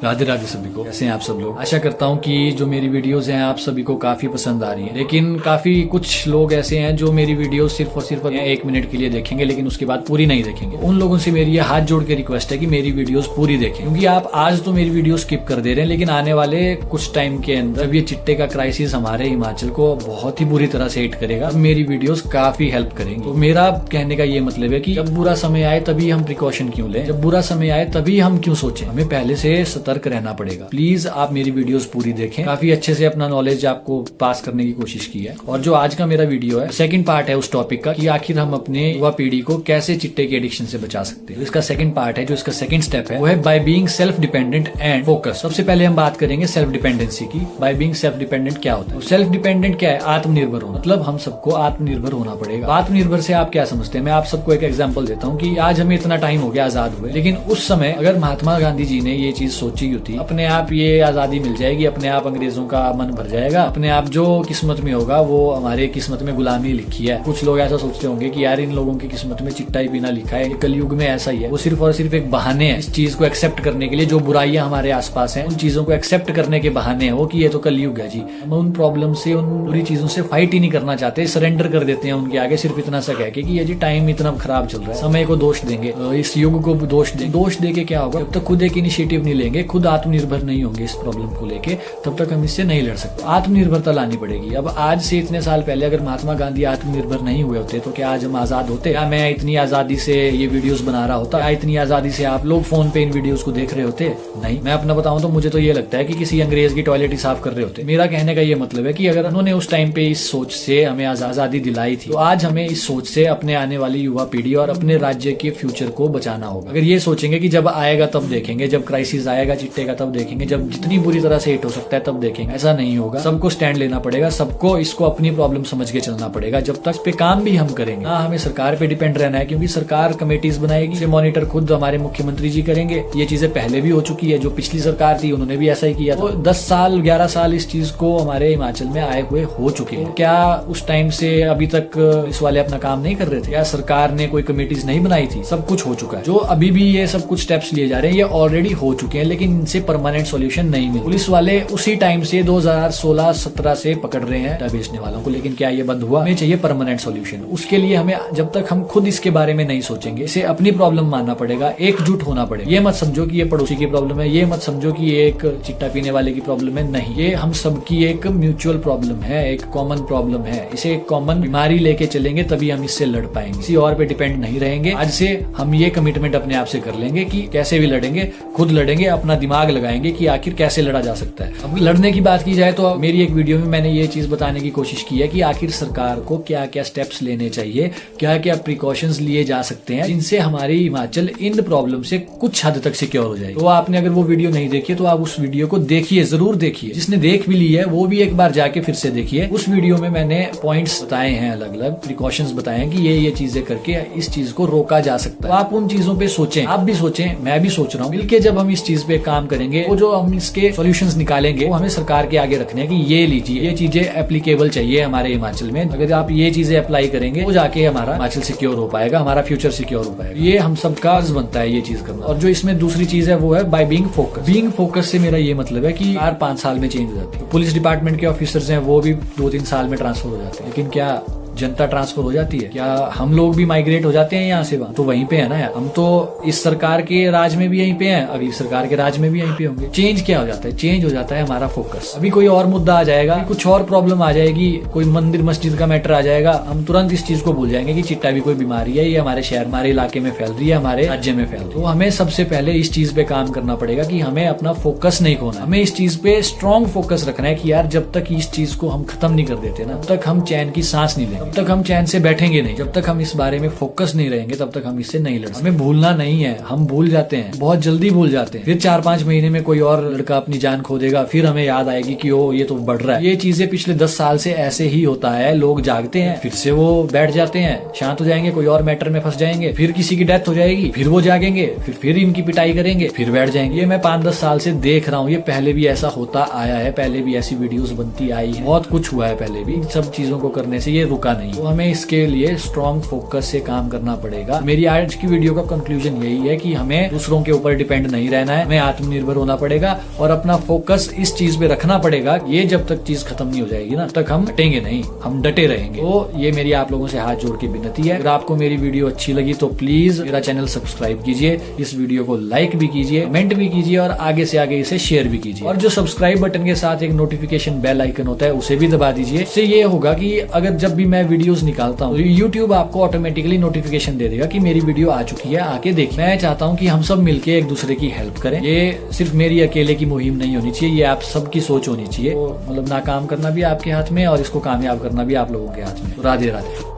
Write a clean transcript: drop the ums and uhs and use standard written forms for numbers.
राधे राधे सभी को। कैसे हैं आप सब लोग? आशा करता हूं कि जो मेरी वीडियोस हैं आप सभी को काफी पसंद आ रही हैं। लेकिन काफी कुछ लोग ऐसे हैं जो मेरी वीडियोस सिर्फ और सिर्फ 1 मिनट के लिए देखेंगे, लेकिन उसके बाद पूरी नहीं देखेंगे। उन लोगों से मेरी ये हाथ जोड़ के रिक्वेस्ट है कि मेरी वीडियोस पूरी देखें, क्योंकि आप आज तो मेरी वीडियो स्किप कर दे रहे हैं, लेकिन आने वाले कुछ टाइम के अंदर जब ये चिट्टे का क्राइसिस हमारे हिमाचल को बहुत ही बुरी तरह से हिट करेगा, मेरी वीडियोस काफी हेल्प करेंगी। तो मेरा कहने का ये मतलब है कि जब बुरा समय आए तभी हम प्रिकॉशन क्यों लें, जब बुरा समय आए तभी हम क्यों सोचें, हमें पहले से सतर्क रहना पड़ेगा। प्लीज आप मेरी वीडियोस पूरी देखें। काफी अच्छे से अपना नॉलेज आपको पास करने की कोशिश की है। और जो आज का मेरा वीडियो है, सेकंड पार्ट है उस टॉपिक का कि आखिर हम अपने युवा पीढ़ी को कैसे चिट्टे की एडिक्शन से बचा सकते हैं। इसका सेकंड पार्ट है, जो इसका सेकंड स्टेप है वो है by being self dependent and focus. सबसे पहले हम बात करेंगे सेल्फ डिपेंडेंसी की। बाय बीइंग सेल्फ डिपेंडेंट क्या होता है? सेल्फ डिपेंडेंट क्या है? आत्मनिर्भर होना। मतलब हम सबको आत्मनिर्भर होना पड़ेगा। आत्मनिर्भर से आप क्या समझते हैं? मैं आप सबको एक एग्जाम्पल देता हूँ कि आज हमें इतना टाइम हो गया आजाद हुए, लेकिन उस समय अगर महात्मा गांधी जी ने ये चीज सोची होती, अपने आप ये आजादी मिल जाएगी, अपने आप अंग्रेजों का मन भर जाएगा, अपने आप जो किस्मत में होगा वो हमारे किस्मत में गुलामी लिखी है। कुछ लोग ऐसा सोचते होंगे कि यार इन लोगों की किस्मत में चिट्टा ही पीना लिखा है, कलयुग में ऐसा ही है। वो सिर्फ और सिर्फ एक बहाने हैं इस चीज को एक्सेप्ट करने के लिए। जो बुराइयां हमारे आसपास हैं उन चीजों को एक्सेप्ट करने के बहाने हैं वो कि ये तो कलयुग है जी। हम उन प्रॉब्लम से, उन बुरी चीजों से फाइट ही नहीं करना चाहते, सरेंडर कर देते हैं उनके आगे, सिर्फ इतना सा कह के कि ये जी टाइम इतना खराब चल रहा है, समय को दोष देंगे, इस युग को दोष देंगे। दोष दे के क्या होगा? जब तक खुद एक इनिशिएटिव नहीं लेंगे, खुद आत्मनिर्भर नहीं होंगे इस प्रॉब्लम को लेके, तब तक हम इससे नहीं लड़ सकते। आत्मनिर्भरता लानी पड़ेगी। अब आज से इतने साल पहले अगर महात्मा गांधी आत्मनिर्भर नहीं हुए होते तो क्या आज हम आजाद होते? क्या मैं इतनी आजादी से ये वीडियोस बना रहा होता? क्या इतनी आजादी से आप लोग फोन पे इन वीडियोस को देख रहे होते? नहीं। मैं अपना बताऊं तो मुझे तो ये लगता है कि किसी अंग्रेज की टॉयलेट ही साफ कर रहे होते। मेरा कहने का ये मतलब है कि अगर उन्होंने उस टाइम पे इस सोच से हमें आजादी दिलाई थी, तो आज हमें इस सोच से अपने आने वाली युवा पीढ़ी और अपने राज्य के फ्यूचर को बचाना होगा। अगर ये सोचेंगे कि जब आएगा तब देखेंगे, जब क्राइसिस आएगा चिट्टे का तब देखेंगे, जब जितनी बुरी तरह से हिट हो सकता है तब देखेंगे, ऐसा नहीं होगा। सबको स्टैंड लेना पड़ेगा, सबको इसको अपनी प्रॉब्लम समझ के चलना पड़ेगा। जब तक इस पे काम भी हम करेंगे ना, हमें सरकार पे डिपेंड रहना है, क्योंकि सरकार कमेटीज बनाएगी, इसे मॉनिटर खुद हमारे मुख्यमंत्री जी करेंगे। ये चीजें पहले भी हो चुकी है, जो पिछली सरकार थी उन्होंने भी ऐसा ही किया था। 10 साल 11 साल इस चीज को हमारे हिमाचल में आए हुए हो चुके हैं। क्या उस टाइम से अभी तक इस वाले अपना काम नहीं कर रहे थे? या सरकार ने कोई कमेटीज नहीं बनाई थी? सब कुछ हो चुका है। जो अभी भी ये सब कुछ स्टेप्स लिए जा रहे हैं ये ऑलरेडी हो चुके हैं, लेकिन इनसे परमानेंट सॉल्यूशन नहीं मिला। पुलिस वाले उसी टाइम से 2016-17 से पकड़ रहे हैं बेचने वालों को, लेकिन क्या ये बंद हुआ? हमें चाहिए परमानेंट सॉल्यूशन। उसके लिए हमें, जब तक हम खुद इसके बारे में नहीं सोचेंगे, इसे अपनी प्रॉब्लम मानना पड़ेगा, एकजुट होना पड़ेगा। ये मत समझो कि ये पड़ोसी की प्रॉब्लम है, ये मत समझो कि ये एक चिट्टा पीने वाले की प्रॉब्लम है। नहीं, ये हम सबकी एक म्यूचुअल प्रॉब्लम है, एक कॉमन प्रॉब्लम है। इसे एक कॉमन बीमारी लेके चलेंगे तभी हम इससे लड़ पाएंगे। किसी और पे डिपेंड नहीं रहेंगे। आज से हम ये कमिटमेंट अपने आप से कर लेंगे कि कैसे भी लड़ेंगे, खुद लड़ेंगे, अपना दिमाग लगाएंगे कि आखिर कैसे लड़ा जा सकता है। अब लड़ने की बात की जाए तो मेरी एक वीडियो में मैंने ये चीज बताने की कोशिश की है कि आखिर सरकार को क्या क्या स्टेप्स लेने चाहिए, क्या क्या प्रिकॉशंस लिए जा सकते हैं, जिनसे हमारी हिमाचल इन प्रॉब्लम से कुछ हद तक सिक्योर हो जाएगी। तो आपने अगर वो वीडियो नहीं देखी तो आप उस वीडियो को देखिए, जरूर देखिए। जिसने देख भी ली है वो भी एक बार जाके फिर से देखिए। उस वीडियो में मैंने पॉइंट्स बताए हैं, अलग अलग प्रिकॉशंस बताए हैं कि ये चीजें करके इस चीज को रोका जा सकता है। तो आप उन चीजों पे सोचें, आप भी सोचें, मैं भी सोच रहा हूँ। मिलके जब हम इस चीज पे काम करेंगे, वो जो हम इसके सॉल्यूशंस निकालेंगे वो हमें सरकार के आगे रखने हैं कि ये लीजिए, ये चीजें एप्लीकेबल चाहिए हमारे हिमाचल में। अगर आप ये चीजें अप्लाई करेंगे तो जाके हमारा हिमाचल सिक्योर हो पाएगा, हमारा फ्यूचर सिक्योर हो पाएगा। ये हम सबका फर्ज बनता है ये चीज करना। और जो इसमें दूसरी चीज है वो है by being focus. Being focus से मेरा ये मतलब है कि 4-5 साल में चेंज हो जाती है। पुलिस डिपार्टमेंट के ऑफिसर्स हैं वो भी 2-3 साल में ट्रांसफर हो जाते हैं, लेकिन क्या जनता ट्रांसफर हो जाती है? क्या हम लोग भी माइग्रेट हो जाते हैं यहाँ से वहाँ? तो वहीं पे है ना यार। हम तो इस सरकार के राज में भी यहीं पे हैं, अगली सरकार के राज में भी यहीं पे होंगे। चेंज क्या हो जाता है? चेंज हो जाता है हमारा फोकस। अभी कोई और मुद्दा आ जाएगा, कुछ और प्रॉब्लम आ जाएगी, कोई मंदिर मस्जिद का मैटर आ जाएगा, हम तुरंत इस चीज को भूल जाएंगे कि चिट्टा भी कोई बीमारी है, ये हमारे शहर, हमारे इलाके में फैल रही है, हमारे राज्य में फैल रही है। तो हमें सबसे पहले इस चीज पे काम करना पड़ेगा कि हमें अपना फोकस नहीं खोना। हमें इस चीज पे स्ट्रॉन्ग फोकस रखना है कि यार जब तक इस चीज को हम खत्म नहीं कर देते ना, तब तक हम चैन की सांस नहीं लेंगे, तब तक हम चैन से बैठेंगे नहीं। जब तक हम इस बारे में फोकस नहीं रहेंगे तब तक हम इससे नहीं लड़ सकते। हमें भूलना नहीं है, हम भूल जाते हैं, बहुत जल्दी भूल जाते हैं। फिर 4-5 महीने में कोई और लड़का अपनी जान खो देगा, फिर हमें याद आएगी कि ओ ये तो बढ़ रहा है। ये चीजें पिछले 10 साल से ऐसे ही होता है। लोग जागते हैं, फिर से वो बैठ जाते हैं, शांत हो जाएंगे, कोई और मैटर में फंस जाएंगे, फिर किसी की डेथ हो जाएगी, फिर वो जागेंगे, फिर इनकी पिटाई करेंगे, फिर बैठ जाएंगे। ये मैं 5-10 साल से देख रहा हूँ। ये पहले भी ऐसा होता आया है, पहले भी ऐसी वीडियोस बनती आई है, बहुत कुछ हुआ है पहले भी। इन सब चीजों को करने से ये रुका मौका नहीं। तो हमें इसके लिए स्ट्रॉन्ग फोकस से काम करना पड़ेगा। मेरी आज की वीडियो का कंक्लूजन यही है कि हमें दूसरों के ऊपर डिपेंड नहीं रहना है, हमें आत्मनिर्भर होना पड़ेगा और अपना फोकस इस चीज पे रखना पड़ेगा। ये जब तक चीज खत्म नहीं हो जाएगी ना, तब तक हम हटेंगे नहीं, हम डटे रहेंगे। तो ये मेरी आप लोगों से हाथ जोड़ के विनती है। अगर आपको मेरी वीडियो अच्छी लगी तो प्लीज मेरा चैनल सब्सक्राइब कीजिए, इस वीडियो को लाइक भी कीजिए, कमेंट भी कीजिए और आगे से आगे इसे शेयर भी कीजिए। और जो सब्सक्राइब बटन के साथ एक नोटिफिकेशन बेल आइकन होता है उसे भी दबा दीजिए। इससे ये होगा कि अगर जब भी मैं वीडियोस निकालता हूँ तो यूट्यूब आपको ऑटोमेटिकली नोटिफिकेशन दे देगा कि मेरी वीडियो आ चुकी है, आके देखिए। मैं चाहता हूँ कि हम सब मिलके एक दूसरे की हेल्प करें। ये सिर्फ मेरी अकेले की मुहिम नहीं होनी चाहिए, ये आप सबकी सोच होनी चाहिए। तो मतलब नाकाम करना भी आपके हाथ में और इसको कामयाब करना भी आप लोगों के हाथ में। राधे राधे।